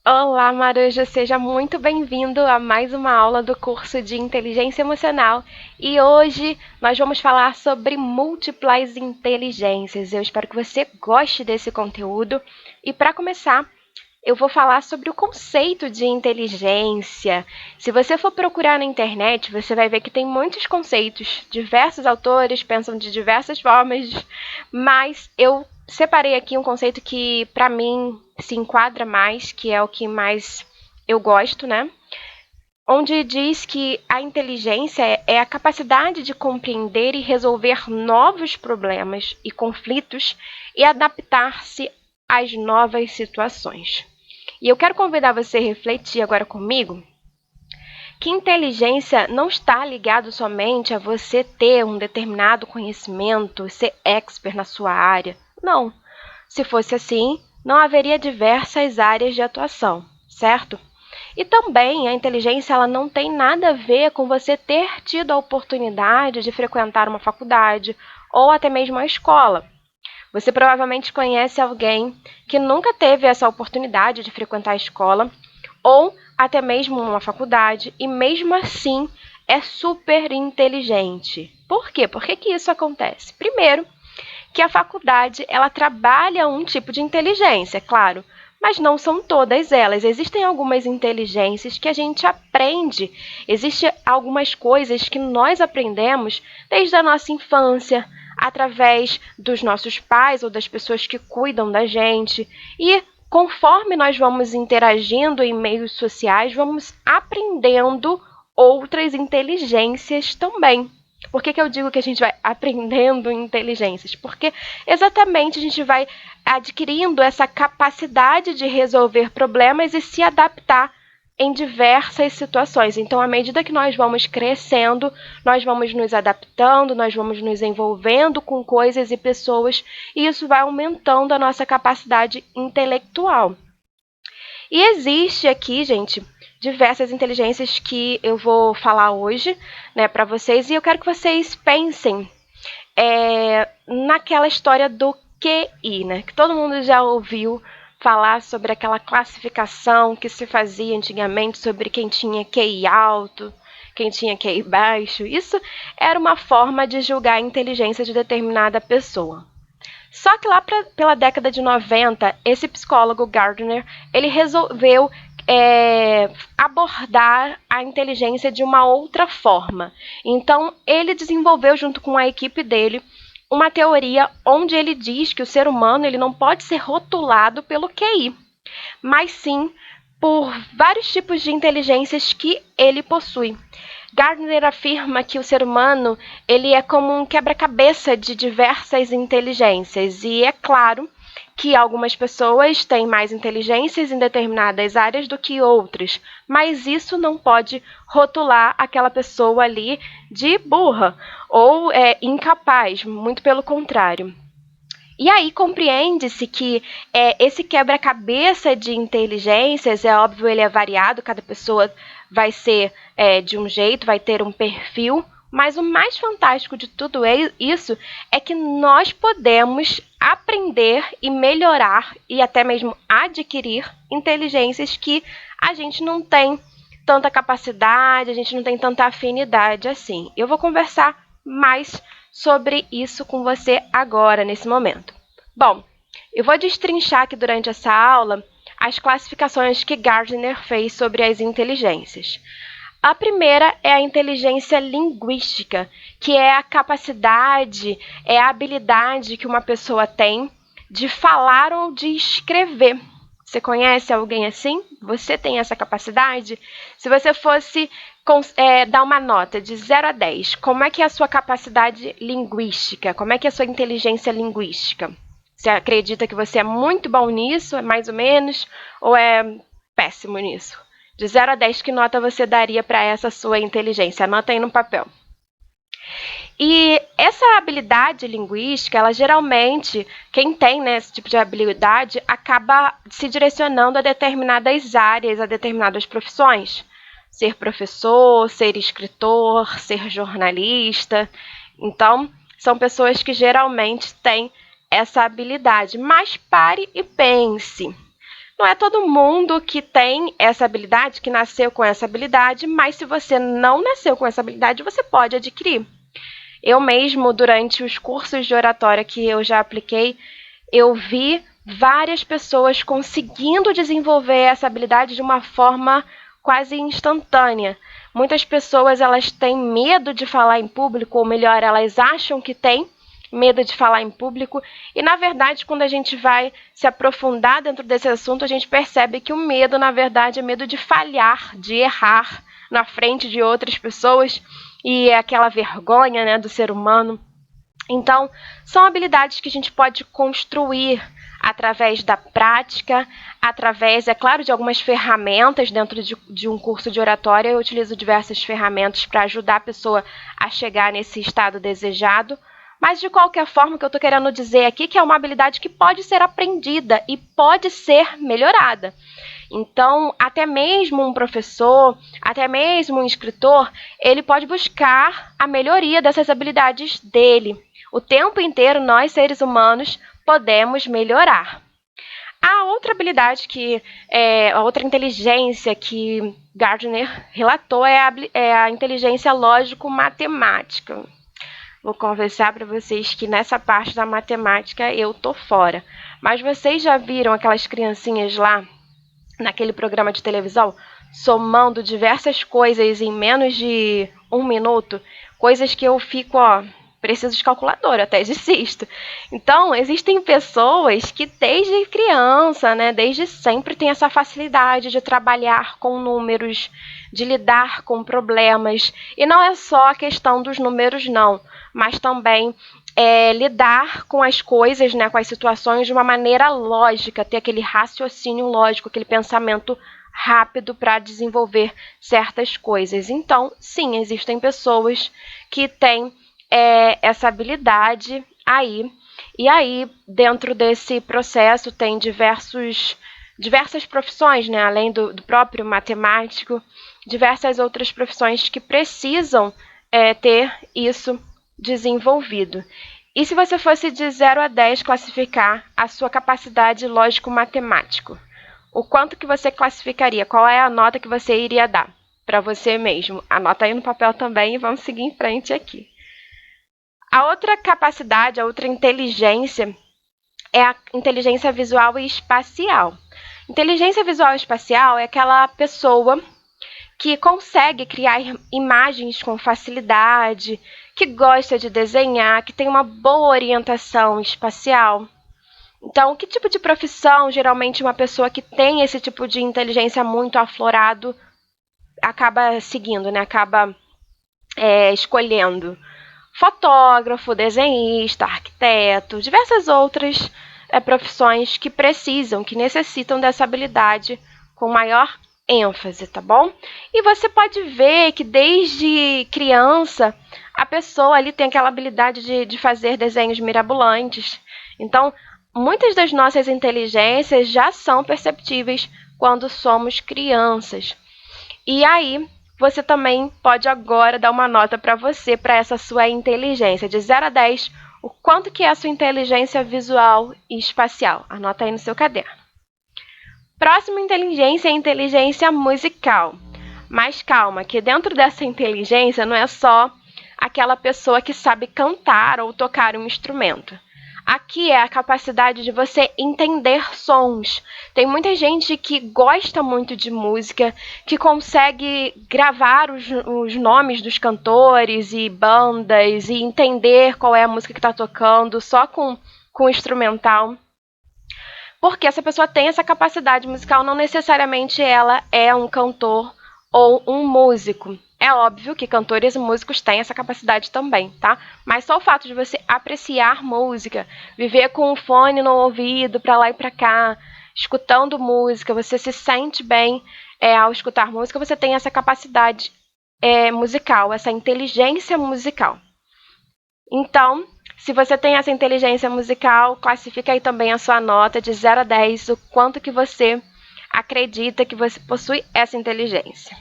Olá, Maruja, seja muito bem-vindo a mais uma aula do curso de Inteligência Emocional. E hoje nós vamos falar sobre múltiplas inteligências. Eu espero que você goste desse conteúdo. E para começar, eu vou falar sobre o conceito de inteligência. Se você for procurar na internet, você vai ver que tem muitos conceitos. Diversos autores pensam de diversas formas, mas eu separei aqui um conceito que, para mim, se enquadra mais, que é o que mais eu gosto, né? Onde diz que a inteligência é a capacidade de compreender e resolver novos problemas e conflitos e adaptar-se às novas situações. E eu quero convidar você a refletir agora comigo que inteligência não está ligado somente a você ter um determinado conhecimento, ser expert na sua área. Não. Se fosse assim, não haveria diversas áreas de atuação, certo? E também a inteligência ela não tem nada a ver com você ter tido a oportunidade de frequentar uma faculdade ou até mesmo a escola. Você provavelmente conhece alguém que nunca teve essa oportunidade de frequentar a escola ou até mesmo uma faculdade e mesmo assim é super inteligente. Por quê? Por que isso acontece? Primeiro, que a faculdade ela trabalha um tipo de inteligência, claro, mas não são todas elas. Existem algumas inteligências que a gente aprende. Existem algumas coisas que nós aprendemos desde a nossa infância, através dos nossos pais ou das pessoas que cuidam da gente. E conforme nós vamos interagindo em meios sociais, vamos aprendendo outras inteligências também. Por que eu digo que a gente vai aprendendo inteligências? Porque exatamente a gente vai adquirindo essa capacidade de resolver problemas e se adaptar em diversas situações. Então, à medida que nós vamos crescendo, nós vamos nos adaptando, nós vamos nos envolvendo com coisas e pessoas, e isso vai aumentando a nossa capacidade intelectual. E existe aqui, gente, diversas inteligências que eu vou falar hoje, né, para vocês, e eu quero que vocês pensem naquela história do QI, né, que todo mundo já ouviu falar sobre aquela classificação que se fazia antigamente sobre quem tinha QI alto, quem tinha QI baixo. Isso era uma forma de julgar a inteligência de determinada pessoa. Só que lá pela década de 90, esse psicólogo Gardner, ele resolveu abordar a inteligência de uma outra forma. Então, ele desenvolveu, junto com a equipe dele, uma teoria onde ele diz que o ser humano ele não pode ser rotulado pelo QI, mas sim por vários tipos de inteligências que ele possui. Gardner afirma que o ser humano ele é como um quebra-cabeça de diversas inteligências, e é claro que algumas pessoas têm mais inteligências em determinadas áreas do que outras, mas isso não pode rotular aquela pessoa ali de burra ou incapaz, muito pelo contrário. E aí compreende-se que esse quebra-cabeça de inteligências, é óbvio, ele é variado, cada pessoa vai ser de um jeito, vai ter um perfil, mas o mais fantástico de tudo isso é que nós podemos aprender e melhorar e até mesmo adquirir inteligências que a gente não tem tanta capacidade, a gente não tem tanta afinidade assim. Eu vou conversar mais sobre isso com você agora, nesse momento. Bom, eu vou destrinchar aqui durante essa aula as classificações que Gardner fez sobre as inteligências. A primeira é a inteligência linguística, que é a capacidade, é a habilidade que uma pessoa tem de falar ou de escrever. Você conhece alguém assim? Você tem essa capacidade? Se você fosse dar uma nota de 0 a 10, como é que é a sua capacidade linguística? Como é que é a sua inteligência linguística? Você acredita que você é muito bom nisso, é mais ou menos, ou é péssimo nisso? De 0 a 10, que nota você daria para essa sua inteligência? Anota aí no papel. E essa habilidade linguística, ela geralmente, quem tem, né, esse tipo de habilidade, acaba se direcionando a determinadas áreas, a determinadas profissões. Ser professor, ser escritor, ser jornalista. Então, são pessoas que geralmente têm essa habilidade. Mas pare e pense. Não é todo mundo que tem essa habilidade, que nasceu com essa habilidade, mas se você não nasceu com essa habilidade, você pode adquirir. Eu mesmo, durante os cursos de oratória que eu já apliquei, eu vi várias pessoas conseguindo desenvolver essa habilidade de uma forma quase instantânea. Muitas pessoas elas têm medo de falar em público, ou melhor, elas acham que têm medo de falar em público, e na verdade, quando a gente vai se aprofundar dentro desse assunto, a gente percebe que o medo, na verdade, é medo de falhar, de errar na frente de outras pessoas, e é aquela vergonha, né, do ser humano. Então, são habilidades que a gente pode construir através da prática, através, é claro, de algumas ferramentas dentro de um curso de oratória. Eu utilizo diversas ferramentas para ajudar a pessoa a chegar nesse estado desejado. Mas, de qualquer forma, o que eu estou querendo dizer aqui é que é uma habilidade que pode ser aprendida e pode ser melhorada. Então, até mesmo um professor, até mesmo um escritor, ele pode buscar a melhoria dessas habilidades dele. O tempo inteiro, nós, seres humanos, podemos melhorar. A outra habilidade a outra inteligência que Gardner relatou é a inteligência lógico-matemática. Vou confessar para vocês que nessa parte da matemática eu tô fora. Mas vocês já viram aquelas criancinhas lá naquele programa de televisão somando diversas coisas em menos de 1 minuto? Coisas que eu fico, preciso de calculadora, até desisto. Então, existem pessoas que desde criança, né, desde sempre tem essa facilidade de trabalhar com números, de lidar com problemas. E não é só a questão dos números, não, mas também lidar com as coisas, né, com as situações de uma maneira lógica, ter aquele raciocínio lógico, aquele pensamento rápido para desenvolver certas coisas. Então, sim, existem pessoas que têm essa habilidade aí. E aí, dentro desse processo, tem diversas profissões, né? Além do próprio matemático, diversas outras profissões que precisam ter isso desenvolvido. E se você fosse de 0 a 10 classificar a sua capacidade lógico-matemático, o quanto que você classificaria? Qual é a nota que você iria dar para você mesmo? Anota aí no papel também e vamos seguir em frente aqui. A outra capacidade, a outra inteligência é a inteligência visual e espacial. Inteligência visual e espacial é aquela pessoa que consegue criar imagens com facilidade, que gosta de desenhar, que tem uma boa orientação espacial. Então, que tipo de profissão, geralmente, uma pessoa que tem esse tipo de inteligência muito aflorado acaba seguindo, né? Acaba escolhendo? Fotógrafo, desenhista, arquiteto, diversas outras profissões que precisam, que necessitam dessa habilidade com maior ênfase, tá bom? E você pode ver que desde criança a pessoa ali tem aquela habilidade de fazer desenhos mirabolantes. Então, muitas das nossas inteligências já são perceptíveis quando somos crianças. E aí, você também pode agora dar uma nota para você, para essa sua inteligência. De 0 a 10, o quanto que é a sua inteligência visual e espacial? Anota aí no seu caderno. Próxima inteligência é a inteligência musical. Mas calma, que dentro dessa inteligência não é só aquela pessoa que sabe cantar ou tocar um instrumento. Aqui é a capacidade de você entender sons. Tem muita gente que gosta muito de música, que consegue gravar os nomes dos cantores e bandas e entender qual é a música que está tocando só com o instrumental. Porque essa pessoa tem essa capacidade musical, não necessariamente ela é um cantor ou um músico. É óbvio que cantores e músicos têm essa capacidade também, tá? Mas só o fato de você apreciar música, viver com o fone no ouvido, para lá e para cá, escutando música, você se sente bem ao escutar música, você tem essa capacidade musical, essa inteligência musical. Então, se você tem essa inteligência musical, classifica aí também a sua nota de 0 a 10, o quanto que você acredita que você possui essa inteligência.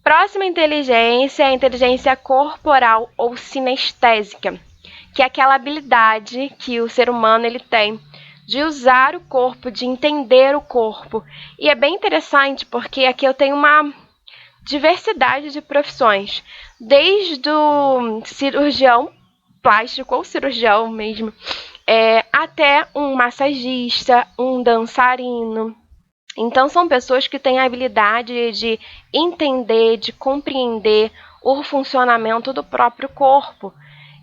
Próxima inteligência é a inteligência corporal ou sinestésica, que é aquela habilidade que o ser humano ele tem de usar o corpo, de entender o corpo. E é bem interessante porque aqui eu tenho uma diversidade de profissões, desde o cirurgião plástico ou cirurgião mesmo, até um massagista, um dançarino. Então, são pessoas que têm a habilidade de entender, de compreender o funcionamento do próprio corpo.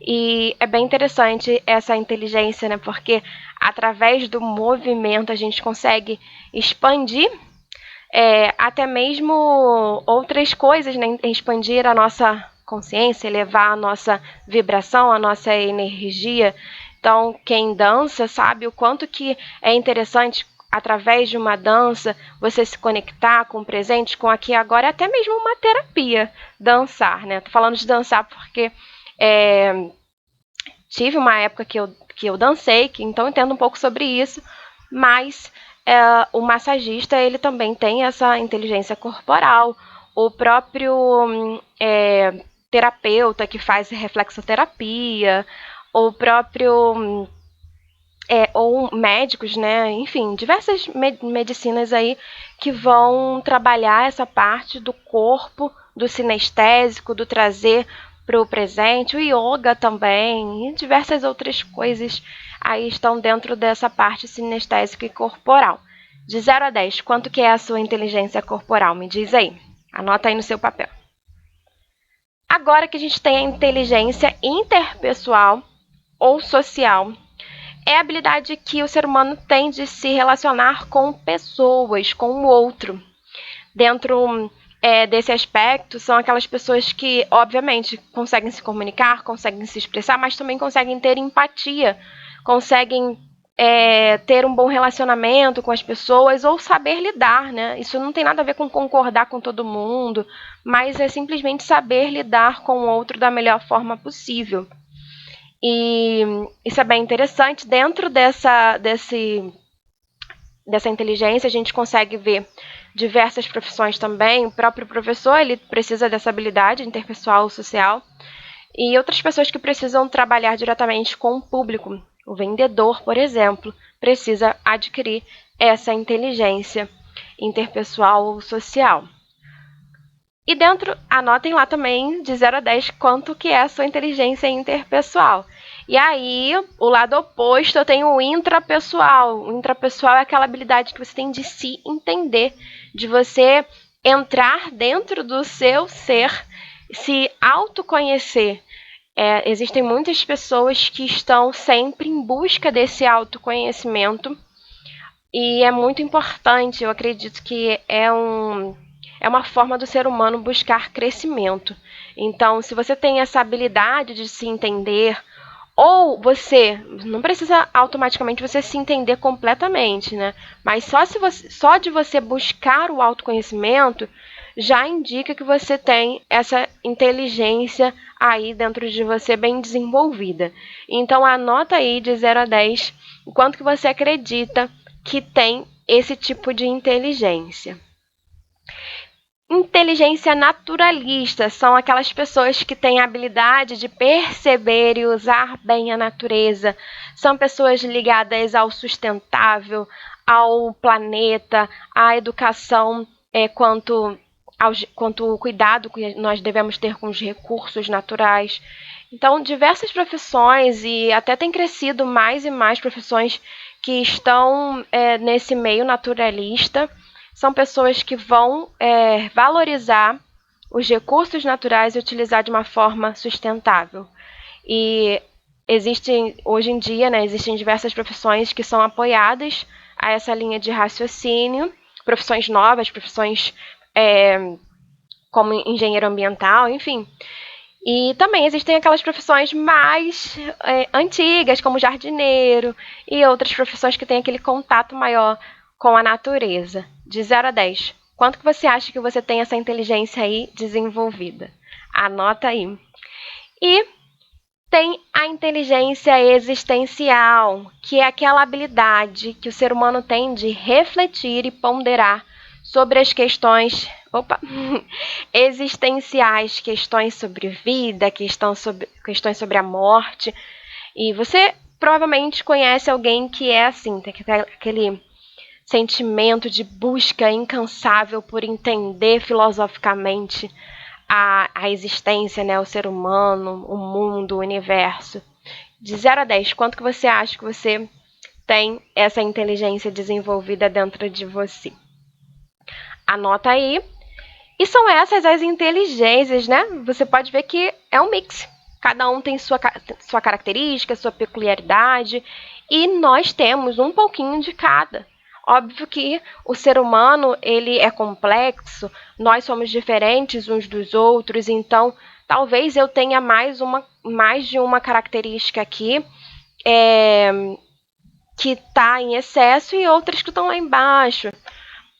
E é bem interessante essa inteligência, né? Porque através do movimento a gente consegue expandir até mesmo outras coisas, né? Expandir a nossa consciência, elevar a nossa vibração, a nossa energia. Então, quem dança sabe o quanto que é interessante, através de uma dança, você se conectar com o presente, com aqui e agora, até mesmo uma terapia, dançar, né? Tô falando de dançar porque tive uma época que eu dancei, então entendo um pouco sobre isso, mas o massagista, ele também tem essa inteligência corporal, o próprio terapeuta que faz reflexoterapia, o próprio ou médicos, né? Enfim, diversas medicinas aí que vão trabalhar essa parte do corpo, do sinestésico, do trazer para o presente, o yoga também, e diversas outras coisas aí estão dentro dessa parte sinestésica e corporal. De 0 a 10, quanto que é a sua inteligência corporal? Me diz aí. Anota aí no seu papel. Agora que a gente tem a inteligência interpessoal ou social, é a habilidade que o ser humano tem de se relacionar com pessoas, com o outro. Dentro desse aspecto, são aquelas pessoas que, obviamente, conseguem se comunicar, conseguem se expressar, mas também conseguem ter empatia, conseguem ter um bom relacionamento com as pessoas ou saber lidar, né? Isso não tem nada a ver com concordar com todo mundo, mas é simplesmente saber lidar com o outro da melhor forma possível. E isso é bem interessante. Dentro dessa inteligência, a gente consegue ver diversas profissões também. O próprio professor, ele precisa dessa habilidade interpessoal, social. E outras pessoas que precisam trabalhar diretamente com o público. O vendedor, por exemplo, precisa adquirir essa inteligência interpessoal ou social. E dentro, anotem lá também, de 0 a 10, quanto que é a sua inteligência interpessoal. E aí, o lado oposto, eu tenho o intrapessoal. O intrapessoal é aquela habilidade que você tem de se entender, de você entrar dentro do seu ser, se autoconhecer. Existem muitas pessoas que estão sempre em busca desse autoconhecimento e é muito importante, eu acredito que é uma forma do ser humano buscar crescimento. Então, se você tem essa habilidade de se entender, ou você, não precisa automaticamente você se entender completamente, né? Mas só de você buscar o autoconhecimento já indica que você tem essa inteligência aí dentro de você bem desenvolvida. Então, anota aí de 0 a 10 o quanto que você acredita que tem esse tipo de inteligência. Inteligência naturalista são aquelas pessoas que têm a habilidade de perceber e usar bem a natureza. São pessoas ligadas ao sustentável, ao planeta, à educação, quanto ao cuidado que nós devemos ter com os recursos naturais. Então, diversas profissões, e até tem crescido mais e mais profissões que estão nesse meio naturalista. São pessoas que vão valorizar os recursos naturais e utilizar de uma forma sustentável. E hoje em dia, né, existem diversas profissões que são apoiadas a essa linha de raciocínio, profissões novas, profissões como engenheiro ambiental, enfim. E também existem aquelas profissões mais antigas, como jardineiro, e outras profissões que têm aquele contato maior com a natureza. De 0 a 10, quanto que você acha que você tem essa inteligência aí desenvolvida? Anota aí. E tem a inteligência existencial, que é aquela habilidade que o ser humano tem de refletir e ponderar sobre as questões existenciais, questões sobre vida, questões sobre a morte. E você provavelmente conhece alguém que é assim, tem aquele sentimento de busca incansável por entender filosoficamente a existência, né, o ser humano, o mundo, o universo. De 0 a 10, quanto que você acha que você tem essa inteligência desenvolvida dentro de você? Anota aí. E são essas as inteligências, né? Você pode ver que é um mix. Cada um tem sua característica, sua peculiaridade, e nós temos um pouquinho de cada. Óbvio que o ser humano, ele é complexo, nós somos diferentes uns dos outros, então talvez eu tenha mais de uma característica aqui que está em excesso e outras que estão lá embaixo.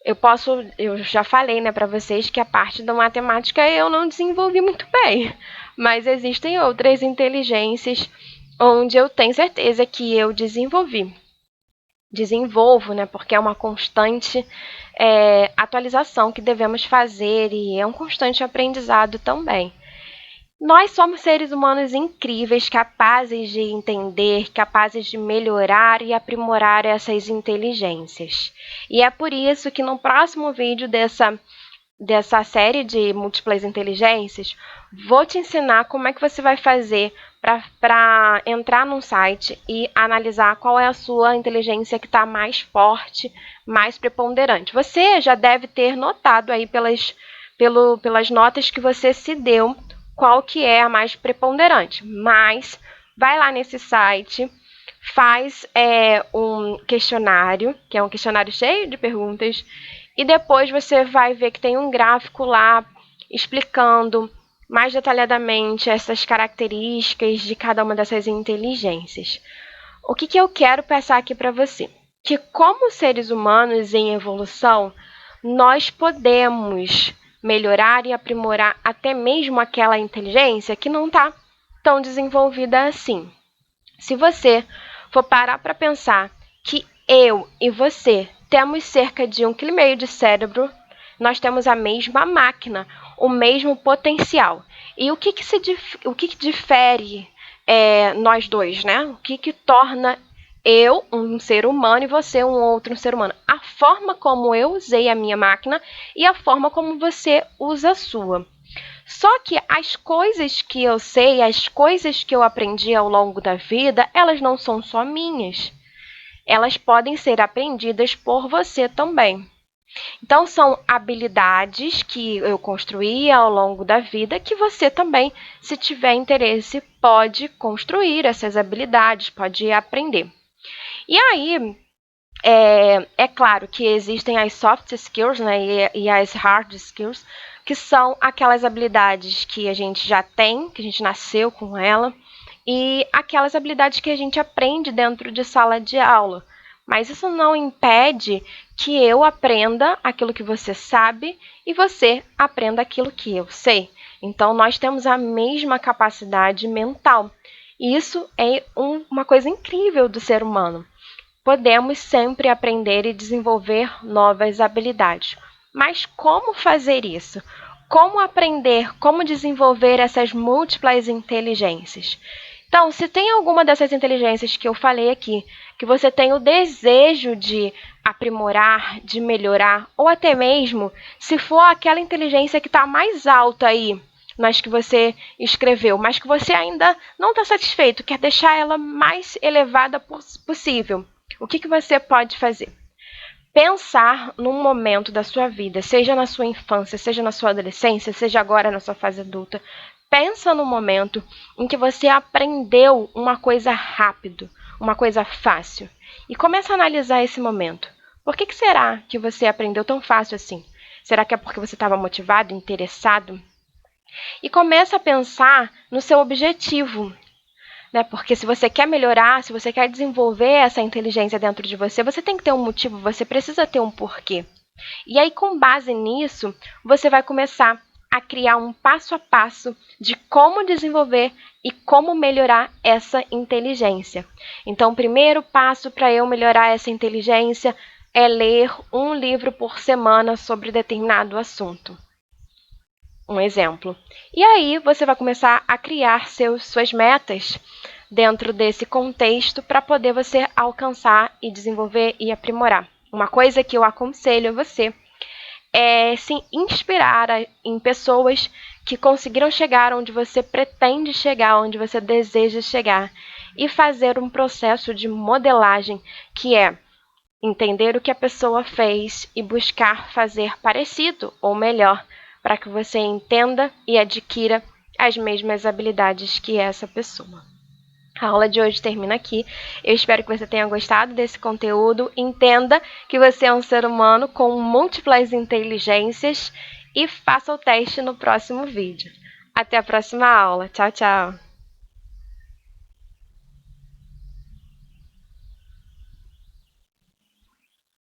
Eu já falei, né, para vocês que a parte da matemática eu não desenvolvi muito bem, mas existem outras inteligências onde eu tenho certeza que eu desenvolvo, né, porque é uma constante atualização que devemos fazer e é um constante aprendizado também. Nós somos seres humanos incríveis, capazes de entender, capazes de melhorar e aprimorar essas inteligências. E é por isso que no próximo vídeo dessa série de múltiplas inteligências, vou te ensinar como é que você vai fazer para entrar num site e analisar qual é a sua inteligência que está mais forte, mais preponderante. Você já deve ter notado aí pelas notas que você se deu qual que é a mais preponderante, mas vai lá nesse site, faz um questionário, que é um questionário cheio de perguntas, e depois você vai ver que tem um gráfico lá explicando mais detalhadamente essas características de cada uma dessas inteligências. O que eu quero passar aqui para você? Que como seres humanos em evolução, nós podemos melhorar e aprimorar até mesmo aquela inteligência que não está tão desenvolvida assim. Se você for parar para pensar que eu e você temos cerca de 1,5 kg de cérebro, nós temos a mesma máquina, o mesmo potencial. E o que difere nós dois, né? O que torna eu um ser humano e você um outro ser humano? A forma como eu usei a minha máquina e a forma como você usa a sua. Só que as coisas que eu sei, as coisas que eu aprendi ao longo da vida, elas não são só minhas. Elas podem ser aprendidas por você também. Então, são habilidades que eu construí ao longo da vida que você também, se tiver interesse, pode construir essas habilidades, pode aprender. E aí, é claro que existem as soft skills, né, e as hard skills, que são aquelas habilidades que a gente já tem, que a gente nasceu com ela, e aquelas habilidades que a gente aprende dentro de sala de aula. Mas isso não impede que eu aprenda aquilo que você sabe e você aprenda aquilo que eu sei. Então, nós temos a mesma capacidade mental. E isso é uma coisa incrível do ser humano. Podemos sempre aprender e desenvolver novas habilidades. Mas como fazer isso? Como aprender, como desenvolver essas múltiplas inteligências? Então, se tem alguma dessas inteligências que eu falei aqui, que você tem o desejo de aprimorar, de melhorar, ou até mesmo se for aquela inteligência que está mais alta aí, nas que você escreveu, mas que você ainda não está satisfeito, quer deixar ela mais elevada possível, o que você pode fazer? Pensar num momento da sua vida, seja na sua infância, seja na sua adolescência, seja agora na sua fase adulta. Pensa no momento em que você aprendeu uma coisa rápido, uma coisa fácil. E começa a analisar esse momento. Por que será que você aprendeu tão fácil assim? Será que é porque você estava motivado, interessado? E começa a pensar no seu objetivo. Né? Porque se você quer melhorar, se você quer desenvolver essa inteligência dentro de você, você tem que ter um motivo, você precisa ter um porquê. E aí, com base nisso, você vai começar a criar um passo a passo de como desenvolver e como melhorar essa inteligência. Então, o primeiro passo para eu melhorar essa inteligência é ler um livro por semana sobre determinado assunto. Um exemplo. E aí, você vai começar a criar suas metas, dentro desse contexto para poder você alcançar e desenvolver e aprimorar. Uma coisa que eu aconselho a você é se inspirar em pessoas que conseguiram chegar onde você pretende chegar, onde você deseja chegar, e fazer um processo de modelagem, que é entender o que a pessoa fez e buscar fazer parecido ou melhor, para que você entenda e adquira as mesmas habilidades que essa pessoa. A aula de hoje termina aqui. Eu espero que você tenha gostado desse conteúdo. Entenda que você é um ser humano com múltiplas inteligências e faça o teste no próximo vídeo. Até a próxima aula. Tchau, tchau!